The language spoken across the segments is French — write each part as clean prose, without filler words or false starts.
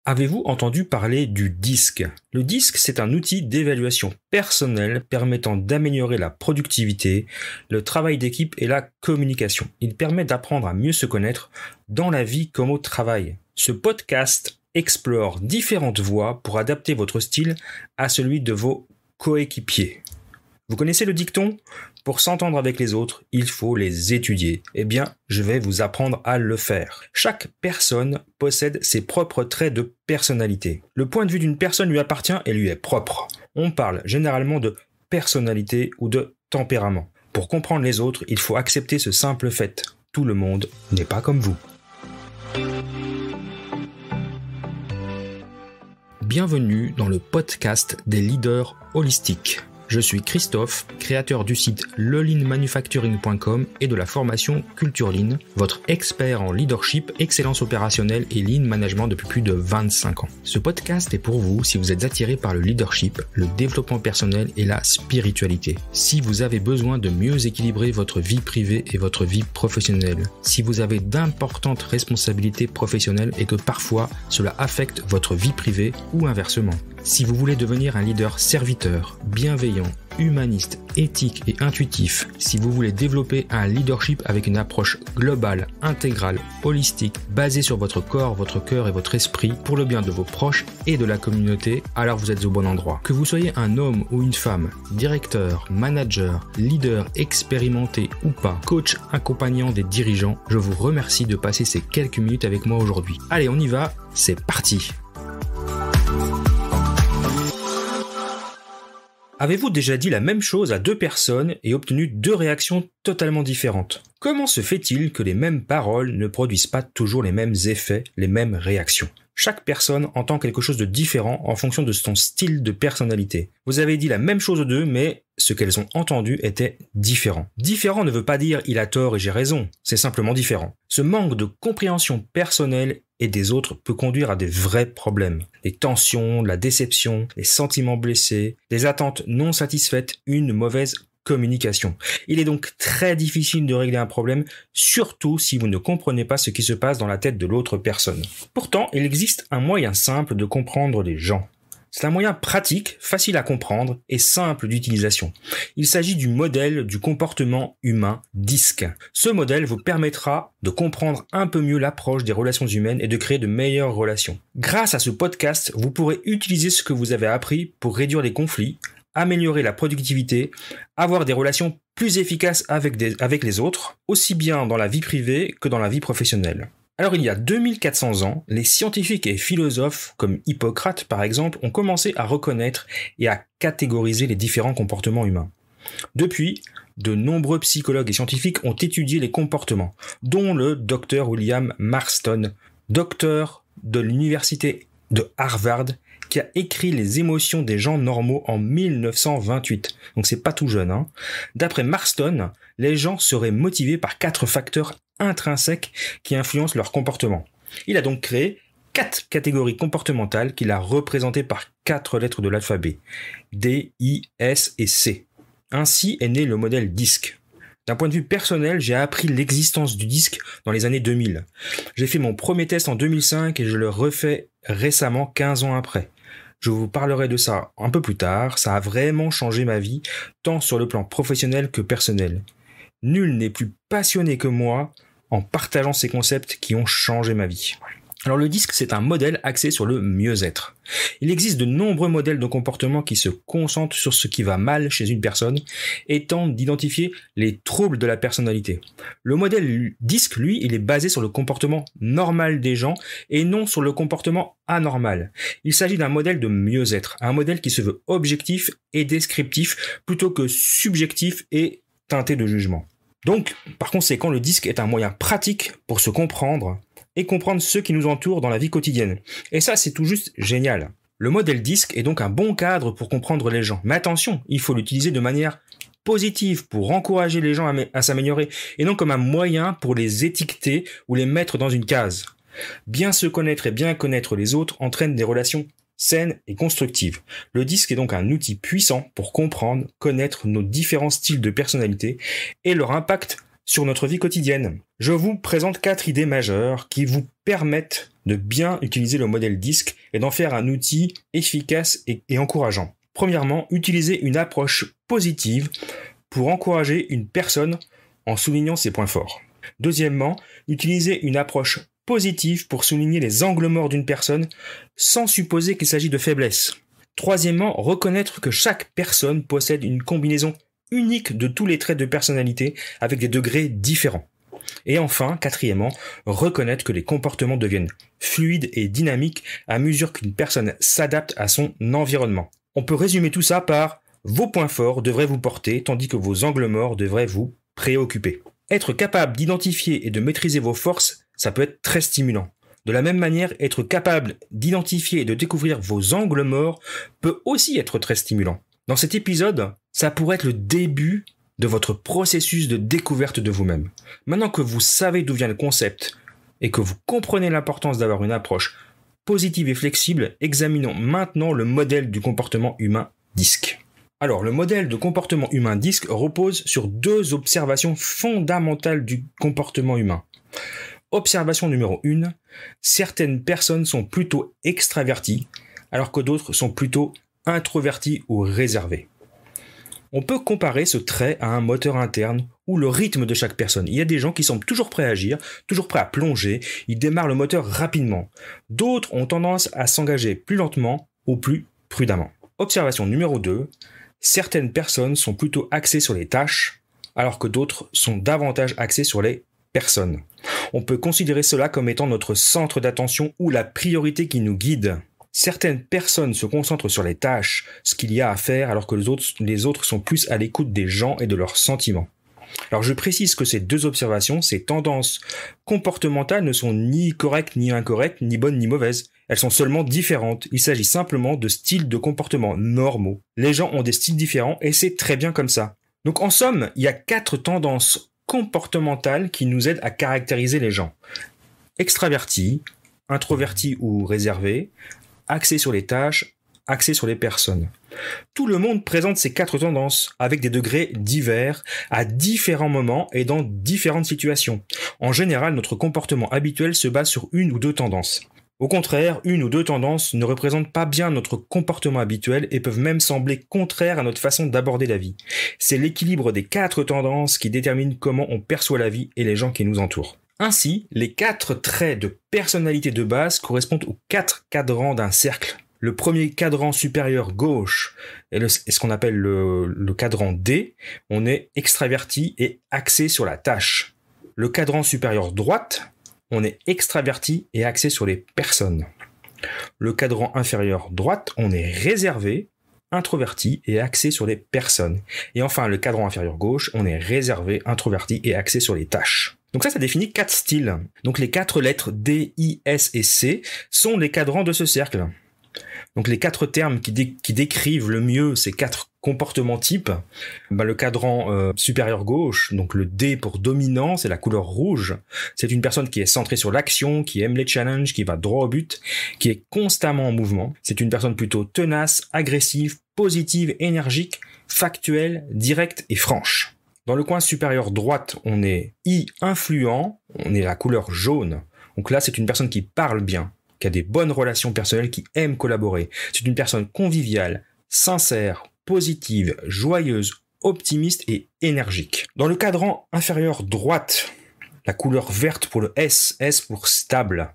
Avez-vous entendu parler du DISC? Le DISC, c'est un outil d'évaluation personnelle permettant d'améliorer la productivité, le travail d'équipe et la communication. Il permet d'apprendre à mieux se connaître dans la vie comme au travail. Ce podcast explore différentes voies pour adapter votre style à celui de vos coéquipiers. Vous connaissez le dicton ? Pour s'entendre avec les autres, il faut les étudier. Eh bien, je vais vous apprendre à le faire. Chaque personne possède ses propres traits de personnalité. Le point de vue d'une personne lui appartient et lui est propre. On parle généralement de personnalité ou de tempérament. Pour comprendre les autres, il faut accepter ce simple fait. Tout le monde n'est pas comme vous. Bienvenue dans le podcast des leaders holistiques. Je suis Christophe, créateur du site leleanmanufacturing.com et de la formation Culture Lean, votre expert en leadership, excellence opérationnelle et lean management depuis plus de 25 ans. Ce podcast est pour vous si vous êtes attiré par le leadership, le développement personnel et la spiritualité. Si vous avez besoin de mieux équilibrer votre vie privée et votre vie professionnelle. Si vous avez d'importantes responsabilités professionnelles et que parfois cela affecte votre vie privée ou inversement. Si vous voulez devenir un leader serviteur, bienveillant, humaniste, éthique et intuitif, si vous voulez développer un leadership avec une approche globale, intégrale, holistique, basée sur votre corps, votre cœur et votre esprit, pour le bien de vos proches et de la communauté, alors vous êtes au bon endroit. Que vous soyez un homme ou une femme, directeur, manager, leader expérimenté ou pas, coach accompagnant des dirigeants, je vous remercie de passer ces quelques minutes avec moi aujourd'hui. Allez, on y va, c'est parti! Avez-vous déjà dit la même chose à deux personnes et obtenu deux réactions totalement différentes? Comment se fait-il que les mêmes paroles ne produisent pas toujours les mêmes effets, les mêmes réactions? Chaque personne entend quelque chose de différent en fonction de son style de personnalité. Vous avez dit la même chose aux deux, mais ce qu'elles ont entendu était différent. Différent ne veut pas dire il a tort et j'ai raison, c'est simplement différent. Ce manque de compréhension personnelle et des autres peut conduire à des vrais problèmes. Les tensions, la déception, les sentiments blessés, des attentes non satisfaites, une mauvaise communication. Il est donc très difficile de régler un problème, surtout si vous ne comprenez pas ce qui se passe dans la tête de l'autre personne. Pourtant, il existe un moyen simple de comprendre les gens. C'est un moyen pratique, facile à comprendre et simple d'utilisation. Il s'agit du modèle du comportement humain DISC. Ce modèle vous permettra de comprendre un peu mieux l'approche des relations humaines et de créer de meilleures relations. Grâce à ce podcast, vous pourrez utiliser ce que vous avez appris pour réduire les conflits, améliorer la productivité, avoir des relations plus efficaces avec les autres, aussi bien dans la vie privée que dans la vie professionnelle. Alors il y a 2400 ans, les scientifiques et philosophes comme Hippocrate par exemple ont commencé à reconnaître et à catégoriser les différents comportements humains. Depuis, de nombreux psychologues et scientifiques ont étudié les comportements, dont le Dr William Marston, docteur de l'université de Harvard, qui a écrit Les émotions des gens normaux en 1928. Donc c'est pas tout jeune, hein. D'après Marston, les gens seraient motivés par 4 facteurs intrinsèques qui influencent leur comportement. Il a donc créé 4 catégories comportementales qu'il a représentées par 4 lettres de l'alphabet. D, I, S et C. Ainsi est né le modèle DISC. D'un point de vue personnel, j'ai appris l'existence du DISC dans les années 2000. J'ai fait mon premier test en 2005 et je le refais récemment 15 ans après. Je vous parlerai de ça un peu plus tard, ça a vraiment changé ma vie, tant sur le plan professionnel que personnel. Nul n'est plus passionné que moi en partageant ces concepts qui ont changé ma vie. Alors le DISC, c'est un modèle axé sur le mieux-être. Il existe de nombreux modèles de comportement qui se concentrent sur ce qui va mal chez une personne et tentent d'identifier les troubles de la personnalité. Le modèle DISC, lui, il est basé sur le comportement normal des gens et non sur le comportement anormal. Il s'agit d'un modèle de mieux-être, un modèle qui se veut objectif et descriptif plutôt que subjectif et teinté de jugement. Donc, par conséquent, le DISC est un moyen pratique pour se comprendre et comprendre ceux qui nous entourent dans la vie quotidienne. Et ça, c'est tout juste génial. Le modèle DISC est donc un bon cadre pour comprendre les gens. Mais attention, il faut l'utiliser de manière positive pour encourager les gens à s'améliorer et non comme un moyen pour les étiqueter ou les mettre dans une case. Bien se connaître et bien connaître les autres entraîne des relations saines et constructives. Le DISC est donc un outil puissant pour comprendre, connaître nos différents styles de personnalité et leur impact sur notre vie quotidienne. Je vous présente 4 idées majeures qui vous permettent de bien utiliser le modèle DISC et d'en faire un outil efficace et encourageant. Premièrement, utilisez une approche positive pour encourager une personne en soulignant ses points forts. Deuxièmement, utilisez une approche positive pour souligner les angles morts d'une personne sans supposer qu'il s'agit de faiblesse. Troisièmement, reconnaître que chaque personne possède une combinaison unique de tous les traits de personnalité avec des degrés différents. Et enfin, quatrièmement, reconnaître que les comportements deviennent fluides et dynamiques à mesure qu'une personne s'adapte à son environnement. On peut résumer tout ça par vos points forts devraient vous porter tandis que vos angles morts devraient vous préoccuper. Être capable d'identifier et de maîtriser vos forces, ça peut être très stimulant. De la même manière, être capable d'identifier et de découvrir vos angles morts peut aussi être très stimulant. Dans cet épisode, ça pourrait être le début de votre processus de découverte de vous-même. Maintenant que vous savez d'où vient le concept et que vous comprenez l'importance d'avoir une approche positive et flexible, examinons maintenant le modèle du comportement humain DISC. Alors, le modèle de comportement humain DISC repose sur 2 observations fondamentales du comportement humain. Observation numéro 1, certaines personnes sont plutôt extraverties, alors que d'autres sont plutôt introverties ou réservées. On peut comparer ce trait à un moteur interne ou le rythme de chaque personne. Il y a des gens qui semblent toujours prêts à agir, toujours prêts à plonger, ils démarrent le moteur rapidement. D'autres ont tendance à s'engager plus lentement ou plus prudemment. Observation numéro 2, certaines personnes sont plutôt axées sur les tâches, alors que d'autres sont davantage axées sur les personnes. On peut considérer cela comme étant notre centre d'attention ou la priorité qui nous guide. Certaines personnes se concentrent sur les tâches, ce qu'il y a à faire, alors que les autres sont plus à l'écoute des gens et de leurs sentiments. Alors je précise que ces 2 observations, ces tendances comportementales ne sont ni correctes ni incorrectes, ni bonnes ni mauvaises. Elles sont seulement différentes. Il s'agit simplement de styles de comportement normaux. Les gens ont des styles différents et c'est très bien comme ça. Donc en somme, il y a 4 tendances comportementales qui nous aident à caractériser les gens. Extravertis, introvertis ou réservés, axés sur les tâches, axés sur les personnes. Tout le monde présente ces 4 tendances avec des degrés divers à différents moments et dans différentes situations. En général, notre comportement habituel se base sur 1 ou 2 tendances. Au contraire, 1 ou 2 tendances ne représentent pas bien notre comportement habituel et peuvent même sembler contraires à notre façon d'aborder la vie. C'est l'équilibre des 4 tendances qui détermine comment on perçoit la vie et les gens qui nous entourent. Ainsi, les 4 traits de personnalité de base correspondent aux 4 cadrans d'un cercle. Le premier cadran supérieur gauche est ce qu'on appelle le cadran D. On est extraverti et axé sur la tâche. Le cadran supérieur droite, on est extraverti et axé sur les personnes. Le cadran inférieur droite, on est réservé, introverti et axé sur les personnes. Et enfin, le cadran inférieur gauche, on est réservé, introverti et axé sur les tâches. Donc ça définit 4 styles. Donc les 4 lettres D, I, S et C sont les cadrans de ce cercle. Donc les 4 termes qui décrivent le mieux ces 4 comportements types, le cadran supérieur gauche, donc le D pour dominant, c'est la couleur rouge. C'est une personne qui est centrée sur l'action, qui aime les challenges, qui va droit au but, qui est constamment en mouvement. C'est une personne plutôt tenace, agressive, positive, énergique, factuelle, directe et franche. Dans le coin supérieur droite, on est I influent, on est la couleur jaune. Donc là, c'est une personne qui parle bien, qui a des bonnes relations personnelles, qui aime collaborer. C'est une personne conviviale, sincère, positive, joyeuse, optimiste et énergique. Dans le cadran inférieur droite, la couleur verte pour le S, S pour stable.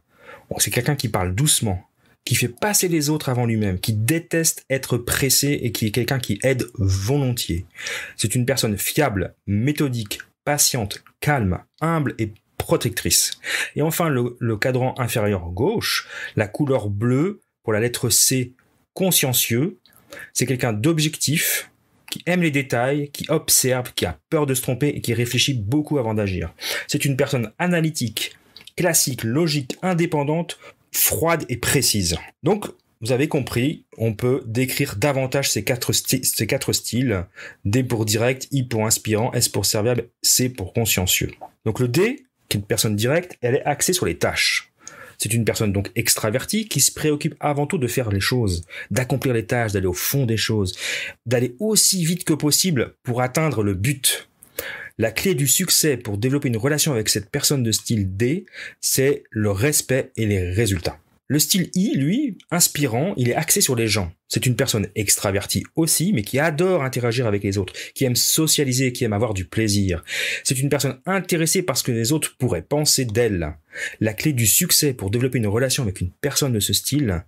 Donc c'est quelqu'un qui parle doucement, qui fait passer les autres avant lui-même, qui déteste être pressé et qui est quelqu'un qui aide volontiers. C'est une personne fiable, méthodique, patiente, calme, humble et protectrice. Et enfin, le cadran inférieur gauche, la couleur bleue pour la lettre C, consciencieux. C'est quelqu'un d'objectif, qui aime les détails, qui observe, qui a peur de se tromper et qui réfléchit beaucoup avant d'agir. C'est une personne analytique, classique, logique, indépendante, froide et précise. Donc, vous avez compris, on peut décrire davantage ces 4 styles. D pour direct, I pour inspirant, S pour serviable, C pour consciencieux. Donc le D, qui est une personne directe, elle est axée sur les tâches. C'est une personne donc extravertie qui se préoccupe avant tout de faire les choses, d'accomplir les tâches, d'aller au fond des choses, d'aller aussi vite que possible pour atteindre le but. La clé du succès pour développer une relation avec cette personne de style D, c'est le respect et les résultats. Le style I, lui, inspirant, il est axé sur les gens. C'est une personne extravertie aussi, mais qui adore interagir avec les autres, qui aime socialiser, qui aime avoir du plaisir. C'est une personne intéressée par ce que les autres pourraient penser d'elle. La clé du succès pour développer une relation avec une personne de ce style,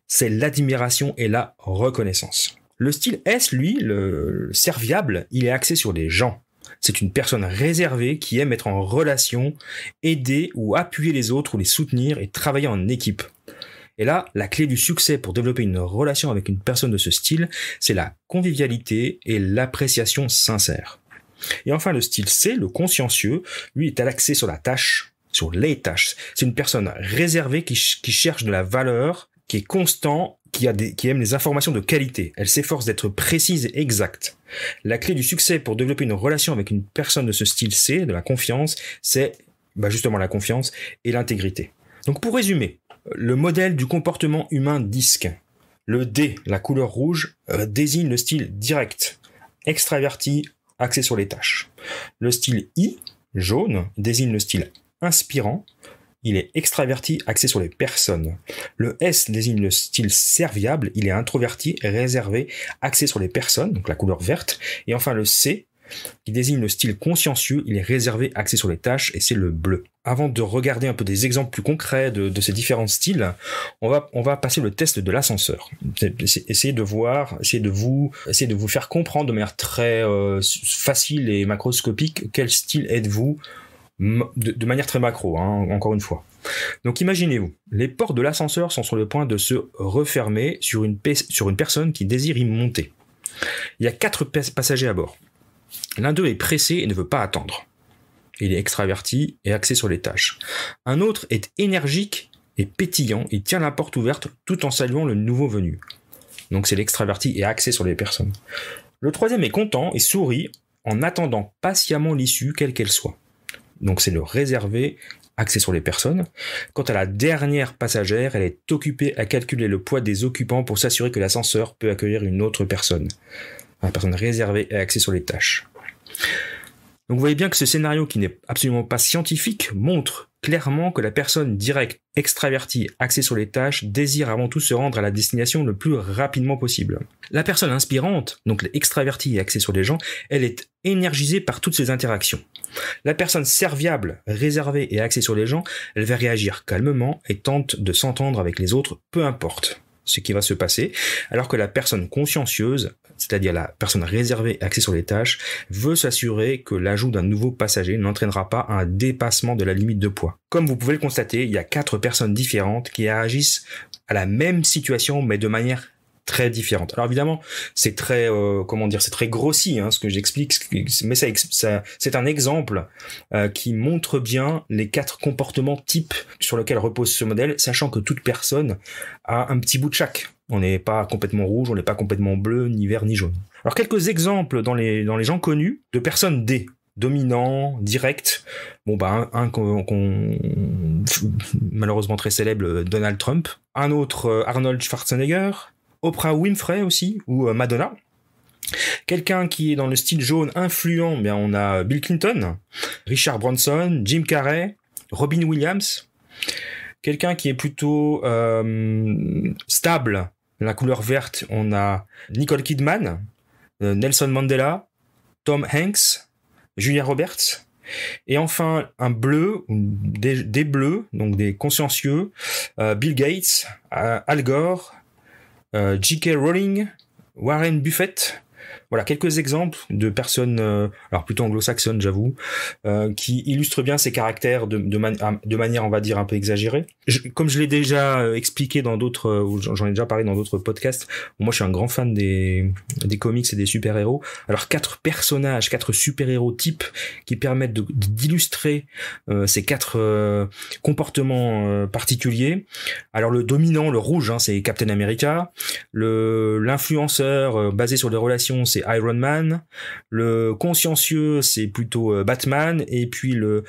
c'est l'admiration et la reconnaissance. Le style S, lui, le serviable, il est axé sur les gens. C'est une personne réservée qui aime être en relation, aider ou appuyer les autres ou les soutenir et travailler en équipe. Et là, la clé du succès pour développer une relation avec une personne de ce style, c'est la convivialité et l'appréciation sincère. Et enfin, le style C, le consciencieux, lui est axé sur la tâche, sur les tâches. C'est une personne réservée qui cherche de la valeur, qui est constant, qui aime les informations de qualité. Elle s'efforce d'être précise et exacte. La clé du succès pour développer une relation avec une personne de ce style C, de la confiance, c'est justement la confiance et l'intégrité. Donc pour résumer, le modèle du comportement humain DISC. Le D, la couleur rouge, désigne le style direct, extraverti, axé sur les tâches. Le style I, jaune, désigne le style inspirant. Il est extraverti, axé sur les personnes. Le S désigne le style serviable. Il est introverti, réservé, axé sur les personnes, donc la couleur verte. Et enfin le C, qui désigne le style consciencieux. Il est réservé, axé sur les tâches, et c'est le bleu. Avant de regarder un peu des exemples plus concrets de ces différents styles, on va passer le test de l'ascenseur. Essayez de vous faire comprendre de manière très facile et macroscopique quel style êtes-vous de manière très macro, encore une fois. Donc imaginez-vous, les portes de l'ascenseur sont sur le point de se refermer sur une personne qui désire y monter. Il y a 4 passagers à bord. L'un d'eux est pressé et ne veut pas attendre. Il est extraverti et axé sur les tâches. Un autre est énergique et pétillant, il tient la porte ouverte tout en saluant le nouveau venu. Donc c'est l'extraverti et axé sur les personnes. Le troisième est content et sourit en attendant patiemment l'issue, quelle qu'elle soit. Donc c'est le réservé, axé sur les personnes. Quant à la dernière passagère, elle est occupée à calculer le poids des occupants pour s'assurer que l'ascenseur peut accueillir une autre personne. La personne réservée et axée sur les tâches. Donc vous voyez bien que ce scénario qui n'est absolument pas scientifique montre clairement que la personne directe, extravertie, axée sur les tâches, désire avant tout se rendre à la destination le plus rapidement possible. La personne inspirante, donc extravertie et axée sur les gens, elle est énergisée par toutes ces interactions. La personne serviable, réservée et axée sur les gens, elle va réagir calmement et tente de s'entendre avec les autres, peu importe ce qui va se passer, alors que la personne consciencieuse, c'est-à-dire la personne réservée et axée sur les tâches, veut s'assurer que l'ajout d'un nouveau passager n'entraînera pas un dépassement de la limite de poids. Comme vous pouvez le constater, il y a 4 personnes différentes qui réagissent à la même situation, mais de manière très différente. Alors évidemment, c'est très, c'est très grossi, ce que j'explique, mais c'est un exemple qui montre bien les 4 comportements types sur lesquels repose ce modèle, sachant que toute personne a un petit bout de chaque. On n'est pas complètement rouge, on n'est pas complètement bleu, ni vert, ni jaune. Alors quelques exemples dans les gens connus de personnes D. Dominant, direct. Malheureusement très célèbre, Donald Trump. Un autre, Arnold Schwarzenegger. Oprah Winfrey aussi, ou Madonna. Quelqu'un qui est dans le style jaune influent, on a Bill Clinton, Richard Branson, Jim Carrey, Robin Williams. Quelqu'un qui est plutôt stable, la couleur verte, on a Nicole Kidman, Nelson Mandela, Tom Hanks, Julia Roberts. Et enfin, un bleu, des bleus, donc des consciencieux, Bill Gates, Al Gore, J.K. Rowling, Warren Buffett. Voilà, quelques exemples de personnes, alors plutôt anglo-saxonnes, j'avoue, qui illustrent bien ces caractères de manière, on va dire, un peu exagérée. Comme je l'ai déjà expliqué dans d'autres, j'en ai déjà parlé dans d'autres podcasts, moi je suis un grand fan des comics et des super-héros. Alors 4 personnages, 4 super-héros types qui permettent d'illustrer ces 4 comportements particuliers. Alors le dominant, le rouge, c'est Captain America. L'influenceur basé sur les relations, c'est Iron Man. Le consciencieux, c'est plutôt Batman. Et puis le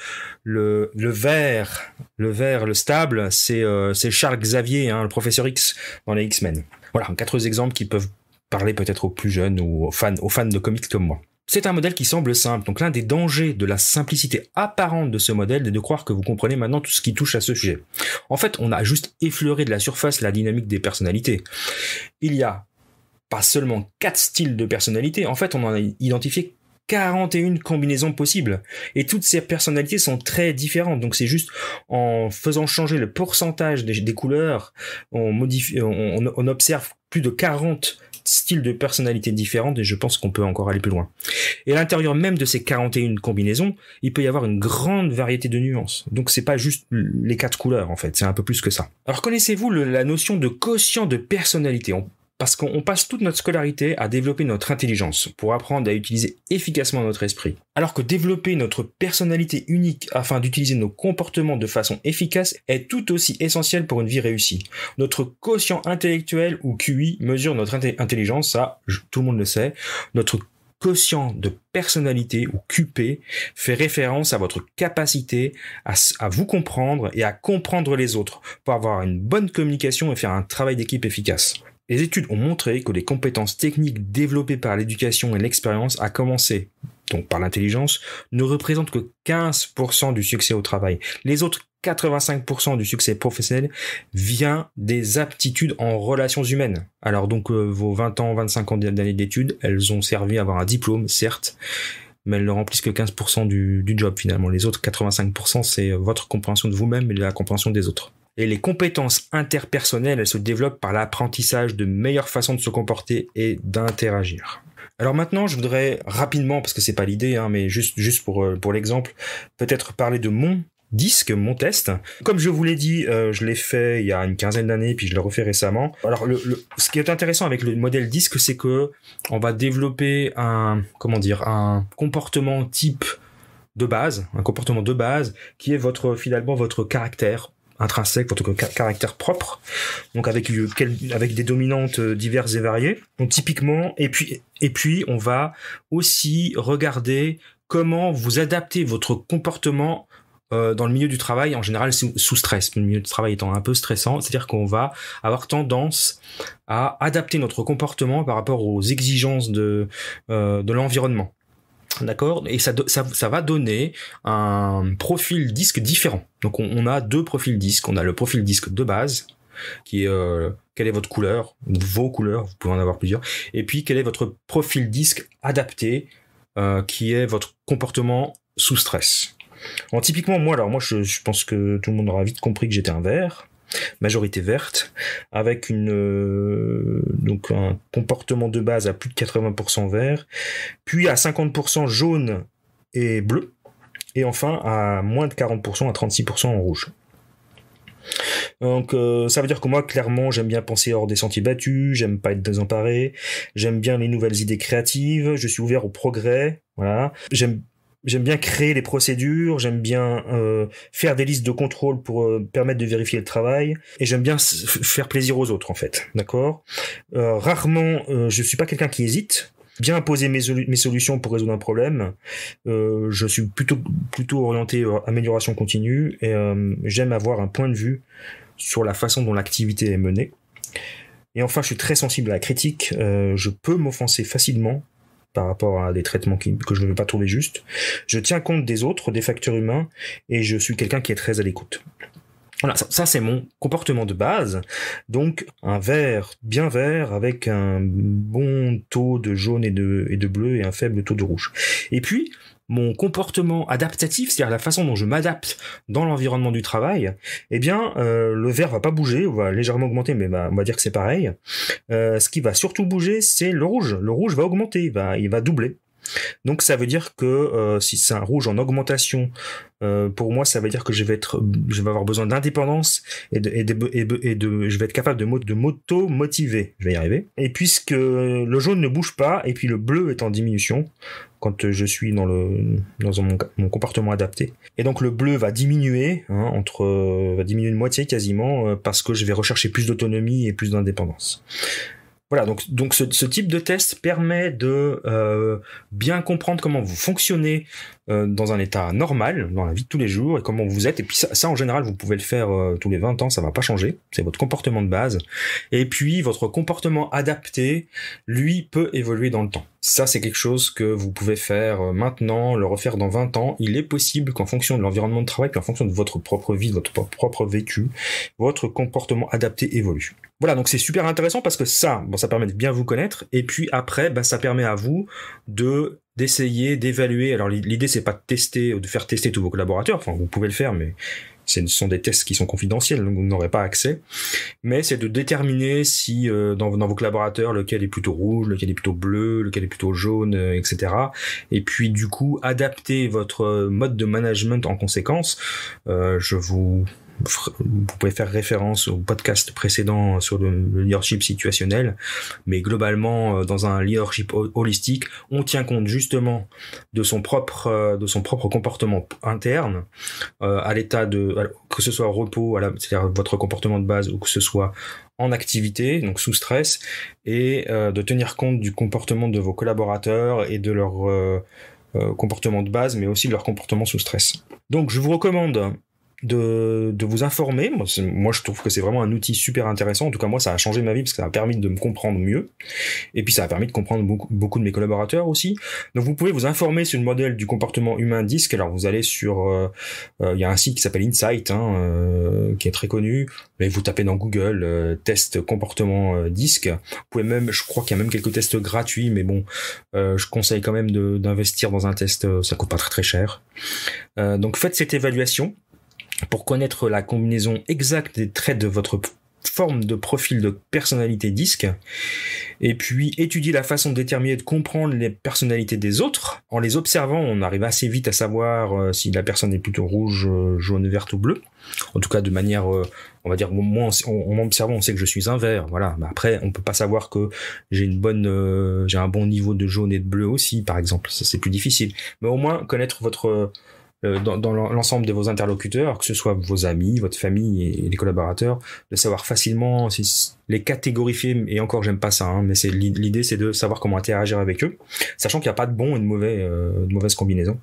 vert, le stable, c'est Charles Xavier, le professeur X dans les X-Men. Voilà, 4 exemples qui peuvent parler peut-être aux plus jeunes ou aux fans de comics comme moi. C'est un modèle qui semble simple, donc l'un des dangers de la simplicité apparente de ce modèle est de croire que vous comprenez maintenant tout ce qui touche à ce sujet. En fait, on a juste effleuré de la surface la dynamique des personnalités. Il y a pas seulement 4 styles de personnalité, en fait on en a identifié 41 combinaisons possibles. Et toutes ces personnalités sont très différentes. Donc c'est juste en faisant changer le pourcentage des couleurs, on observe plus de 40 styles de personnalités différentes et je pense qu'on peut encore aller plus loin. Et à l'intérieur même de ces 41 combinaisons, il peut y avoir une grande variété de nuances. Donc c'est pas juste les 4 couleurs en fait, c'est un peu plus que ça. Alors connaissez-vous la notion de quotient de personnalité? Parce qu'on passe toute notre scolarité à développer notre intelligence pour apprendre à utiliser efficacement notre esprit. Alors que développer notre personnalité unique afin d'utiliser nos comportements de façon efficace est tout aussi essentiel pour une vie réussie. Notre quotient intellectuel ou QI mesure notre intelligence, ça, tout le monde le sait. Notre quotient de personnalité ou QP fait référence à votre capacité à vous comprendre et à comprendre les autres pour avoir une bonne communication et faire un travail d'équipe efficace. Les études ont montré que les compétences techniques développées par l'éducation et l'expérience, à commencer donc par l'intelligence, ne représentent que 15% du succès au travail. Les autres 85% du succès professionnel vient des aptitudes en relations humaines. Alors donc vos 20 ans, 25 ans d'années d'études, elles ont servi à avoir un diplôme, certes, mais elles ne remplissent que 15% du job finalement. Les autres 85%, c'est votre compréhension de vous-même et la compréhension des autres. Et les compétences interpersonnelles, elles se développent par l'apprentissage de meilleures façons de se comporter et d'interagir. Alors maintenant, je voudrais rapidement, parce que c'est pas l'idée, mais juste pour l'exemple, peut-être parler de mon disque, mon test. Comme je vous l'ai dit, je l'ai fait il y a une quinzaine d'années, puis je l'ai refait récemment. Alors, ce qui est intéressant avec le modèle disque, c'est que on va développer un comportement type de base, qui est finalement votre caractère intrinsèque, votre caractère propre, donc avec des dominantes diverses et variées. Donc typiquement, et puis on va aussi regarder comment vous adaptez votre comportement dans le milieu du travail, en général sous stress. Le milieu du travail étant un peu stressant, c'est-à-dire qu'on va avoir tendance à adapter notre comportement par rapport aux exigences de l'environnement. D'accord, et ça va donner un profil disque différent. Donc on a 2 profils disques. On a le profil disque de base, qui est quelle est votre couleur, vos couleurs, vous pouvez en avoir plusieurs. Et puis quel est votre profil disque adapté, qui est votre comportement sous stress. Alors, typiquement moi je pense que tout le monde aura vite compris que j'étais un vert. Majorité verte, avec donc un comportement de base à plus de 80% vert, puis à 50% jaune et bleu, et enfin à moins de 40% à 36% en rouge. Donc ça veut dire que moi clairement j'aime bien penser hors des sentiers battus, j'aime pas être désemparé, j'aime bien les nouvelles idées créatives, je suis ouvert au progrès, voilà. J'aime bien créer les procédures, j'aime bien faire des listes de contrôle pour permettre de vérifier le travail, et j'aime bien faire plaisir aux autres en fait, d'accord. Rarement, je suis pas quelqu'un qui hésite. Bien poser mes solutions pour résoudre un problème. Je suis plutôt orienté amélioration continue, et j'aime avoir un point de vue sur la façon dont l'activité est menée. Et enfin, je suis très sensible à la critique. Je peux m'offenser facilement par rapport à des traitements que je ne vais pas trouver justes. Je tiens compte des autres, des facteurs humains, et je suis quelqu'un qui est très à l'écoute. Voilà, ça c'est mon comportement de base. Donc un vert bien vert avec un bon taux de jaune et de bleu et un faible taux de rouge. Et puis mon comportement adaptatif, c'est-à-dire la façon dont je m'adapte dans l'environnement du travail, eh bien le vert va pas bouger, va légèrement augmenter, mais on va dire que c'est pareil. Ce qui va surtout bouger, c'est le rouge. Le rouge va augmenter, il va doubler. Donc ça veut dire que si c'est un rouge en augmentation, pour moi ça veut dire que je vais avoir besoin d'indépendance et je vais être capable de m'auto-motiver. Je vais y arriver. Et puisque le jaune ne bouge pas et puis le bleu est en diminution quand je suis dans mon comportement adapté, et donc le bleu va diminuer, va diminuer de moitié quasiment, parce que je vais rechercher plus d'autonomie et plus d'indépendance. Voilà, donc ce type de test permet de bien comprendre comment vous fonctionnez dans un état normal, dans la vie de tous les jours, et comment vous êtes. Et puis ça en général, vous pouvez le faire tous les 20 ans, ça va pas changer. C'est votre comportement de base. Et puis votre comportement adapté, lui, peut évoluer dans le temps. Ça, c'est quelque chose que vous pouvez faire maintenant, le refaire dans 20 ans. Il est possible qu'en fonction de l'environnement de travail, puis en fonction de votre propre vie, de votre propre vécu, votre comportement adapté évolue. Voilà, donc c'est super intéressant parce que ça permet de bien vous connaître. Et puis après, ça permet à vous d'essayer, d'évaluer. Alors l'idée, c'est pas de tester, de faire tester tous vos collaborateurs. Enfin, vous pouvez le faire, mais ce sont des tests qui sont confidentiels, donc vous n'aurez pas accès. Mais c'est de déterminer si dans vos collaborateurs, lequel est plutôt rouge, lequel est plutôt bleu, lequel est plutôt jaune, etc. Et puis du coup, adapter votre mode de management en conséquence. Vous pouvez faire référence au podcast précédent sur le leadership situationnel, mais globalement, dans un leadership holistique, on tient compte justement de son propre comportement interne, à l'état que ce soit au repos, c'est-à-dire votre comportement de base, ou que ce soit en activité, donc sous stress, et de tenir compte du comportement de vos collaborateurs et de leur comportement de base, mais aussi de leur comportement sous stress. Donc je vous recommande de vous informer. Moi, je trouve que c'est vraiment un outil super intéressant. En tout cas, moi, ça a changé ma vie parce que ça m'a permis de me comprendre mieux. Et puis, ça a permis de comprendre beaucoup de mes collaborateurs aussi. Donc, vous pouvez vous informer sur le modèle du comportement humain DISC. Alors, vous allez sur... il y a un site qui s'appelle Insight, qui est très connu. Mais vous tapez dans Google test comportement DISC. Vous pouvez même... Je crois qu'il y a même quelques tests gratuits. Mais bon, je conseille quand même d'investir dans un test. Ça coûte pas très très cher. Donc, faites cette évaluation pour connaître la combinaison exacte des traits de votre forme de profil de personnalité DISC, et puis étudier la façon de déterminer et de comprendre les personnalités des autres. En les observant, on arrive assez vite à savoir si la personne est plutôt rouge, jaune, verte ou bleue. En tout cas, de manière, on va dire, moi, en m'observant, on sait que je suis un vert. Voilà. Mais après, on peut pas savoir que j'ai un bon niveau de jaune et de bleu aussi, par exemple. Ça, c'est plus difficile. Mais au moins, connaître votre dans l'ensemble de vos interlocuteurs, que ce soit vos amis, votre famille et les collaborateurs, de savoir facilement les catégorifier. Et encore, j'aime pas ça, mais l'idée, c'est de savoir comment interagir avec eux, sachant qu'il n'y a pas de bon et de mauvaise combinaison.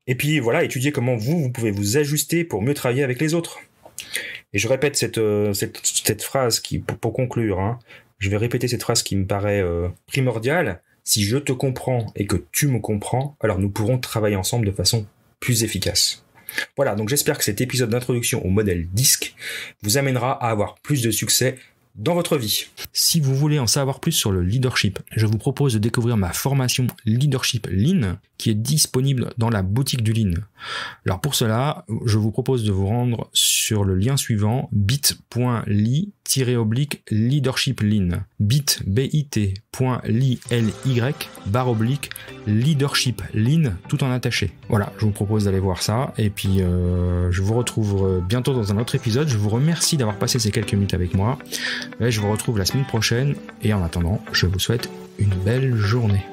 Et puis voilà, étudier comment vous pouvez vous ajuster pour mieux travailler avec les autres. Et je répète cette phrase pour conclure, je vais répéter cette phrase qui me paraît primordiale. Si je te comprends et que tu me comprends, alors nous pourrons travailler ensemble de façon plus efficace. Voilà, donc j'espère que cet épisode d'introduction au modèle DISC vous amènera à avoir plus de succès dans votre vie. Si vous voulez en savoir plus sur le leadership, je vous propose de découvrir ma formation Leadership Lean qui est disponible dans la boutique du Lean. Alors pour cela, je vous propose de vous rendre sur le lien suivant bit.ly/leadership lean bit.ly/leadership lean tout en attaché. Voilà, je vous propose d'aller voir ça et puis je vous retrouve bientôt dans un autre épisode. Je vous remercie d'avoir passé ces quelques minutes avec moi. Et je vous retrouve la semaine prochaine et en attendant, je vous souhaite une belle journée.